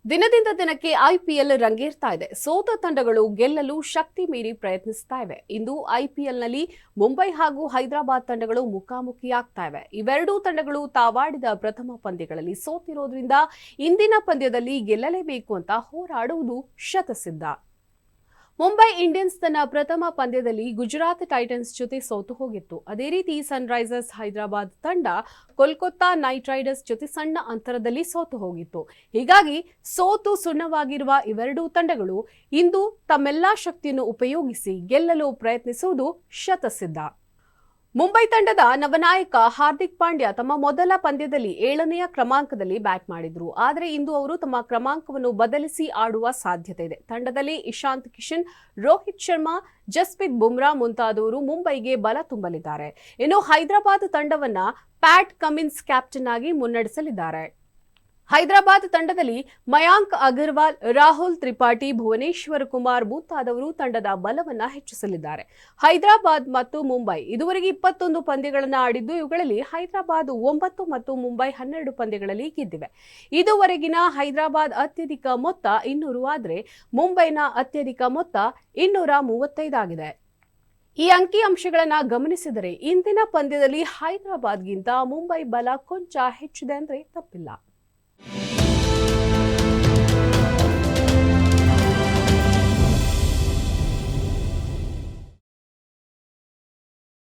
ದಿನದಿಂದ ದಿನಕ್ಕೆ ಐಪಿಎಲ್ ರಂಗೇರ್ತಾ ಇದೆ. ಸೋತ ತಂಡಗಳು ಗೆಲ್ಲಲು ಶಕ್ತಿ ಮೀರಿ ಪ್ರಯತ್ನಿಸ್ತಾ ಇವೆ. ಇಂದು ಐಪಿಎಲ್ನಲ್ಲಿ ಮುಂಬೈ ಹಾಗೂ ಹೈದರಾಬಾದ್ ತಂಡಗಳು ಮುಖಾಮುಖಿಯಾಗ್ತಾ ಇವೆ. ಇವೆರಡೂ ತಂಡಗಳು ತಾವಾಡಿದ ಪ್ರಥಮ ಪಂದ್ಯಗಳಲ್ಲಿ ಸೋತಿರೋದ್ರಿಂದ ಇಂದಿನ ಪಂದ್ಯದಲ್ಲಿ ಗೆಲ್ಲಲೇಬೇಕು ಅಂತ ಹೋರಾಡುವುದು ಶತಸಿದ್ಧ. ಮುಂಬೈ ಇಂಡಿಯನ್ಸ್ ತನ್ನ ಪ್ರಥಮ ಪಂದ್ಯದಲ್ಲಿ ಗುಜರಾತ್ ಟೈಟನ್ಸ್ ಜೊತೆ ಸೋತು ಹೋಗಿತ್ತು. ಅದೇ ರೀತಿ ಸನ್ರೈಸರ್ಸ್ ಹೈದರಾಬಾದ್ ತಂಡ ಕೋಲ್ಕತ್ತಾ ನೈಟ್ ರೈಡರ್ಸ್ ಜೊತೆ ಸಣ್ಣ ಅಂತರದಲ್ಲಿ ಸೋತು ಹೋಗಿತ್ತು. ಹೀಗಾಗಿ ಸೋತು ಸುಣ್ಣವಾಗಿರುವ ಇವೆರಡೂ ತಂಡಗಳು ಇಂದು ತಮ್ಮೆಲ್ಲಾ ಶಕ್ತಿಯನ್ನು ಉಪಯೋಗಿಸಿ ಗೆಲ್ಲಲು ಪ್ರಯತ್ನಿಸುವುದು ಶತಸಿದ್ಧ. ಮುಂಬೈ ತಂಡದ ನವನಾಯಕ ಹಾರ್ದಿಕ್ ಪಾಂಡ್ಯ ತಮ್ಮ ಮೊದಲ ಪಂದ್ಯದಲ್ಲಿ 7ನೇ ಕ್ರಮಾಂಕದಲ್ಲಿ ಬ್ಯಾಟ್ ಮಾಡಿದ್ರು. ಆದರೆ ಇಂದು ಅವರು ತಮ್ಮ ಕ್ರಮಾಂಕವನ್ನು ಬದಲಿಸಿ ಆಡುವ ಸಾಧ್ಯತೆ ಇದೆ. ತಂಡದಲ್ಲಿ ಇಶಾಂತ್ ಕಿಶನ್, ರೋಹಿತ್ ಶರ್ಮಾ, ಜಸ್ಪ್ರೀತ್ ಬುಮ್ರಾ ಮುಂತಾದವರು ಮುಂಬೈಗೆ ಬಲ ತುಂಬಲಿದ್ದಾರೆ. ಇನ್ನು ಹೈದರಾಬಾದ್ ತಂಡವನ್ನ ಪ್ಯಾಟ್ ಕಮಿನ್ಸ್ ಕ್ಯಾಪ್ಟನ್ ಆಗಿ ಮುನ್ನಡೆಸಲಿದ್ದಾರೆ. ಹೈದರಾಬಾದ್ ತಂಡದಲ್ಲಿ ಮಯಾಂಕ್ ಅಗರ್ವಾಲ್, ರಾಹುಲ್ ತ್ರಿಪಾಠಿ, ಭುವನೇಶ್ವರ್ ಕುಮಾರ್ ಮುಂತಾದವರು ತಂಡದ ಬಲವನ್ನ ಹೆಚ್ಚಿಸಲಿದ್ದಾರೆ. ಹೈದರಾಬಾದ್ ಮತ್ತು ಮುಂಬೈ ಇದುವರೆಗೆ 21 ಪಂದ್ಯಗಳನ್ನು ಆಡಿದ್ದು, ಇವುಗಳಲ್ಲಿ ಹೈದರಾಬಾದ್ 9 ಮತ್ತು ಮುಂಬೈ 12 ಪಂದ್ಯಗಳಲ್ಲಿ ಗೆದ್ದಿವೆ. ಇದುವರೆಗಿನ ಹೈದರಾಬಾದ್ ಅತ್ಯಧಿಕ ಮೊತ್ತ 200 ಆದರೆ ಮುಂಬೈನ ಅತ್ಯಧಿಕ ಮೊತ್ತ 235 ಆಗಿದೆ. ಈ ಅಂಕಿಅಂಶಗಳನ್ನು ಗಮನಿಸಿದರೆ ಇಂದಿನ ಪಂದ್ಯದಲ್ಲಿ ಹೈದರಾಬಾದ್ಗಿಂತ ಮುಂಬೈ ಬಲ ಕೊಂಚ ಹೆಚ್ಚಿದೆ ಅಂದ್ರೆ ತಪ್ಪಿಲ್ಲ.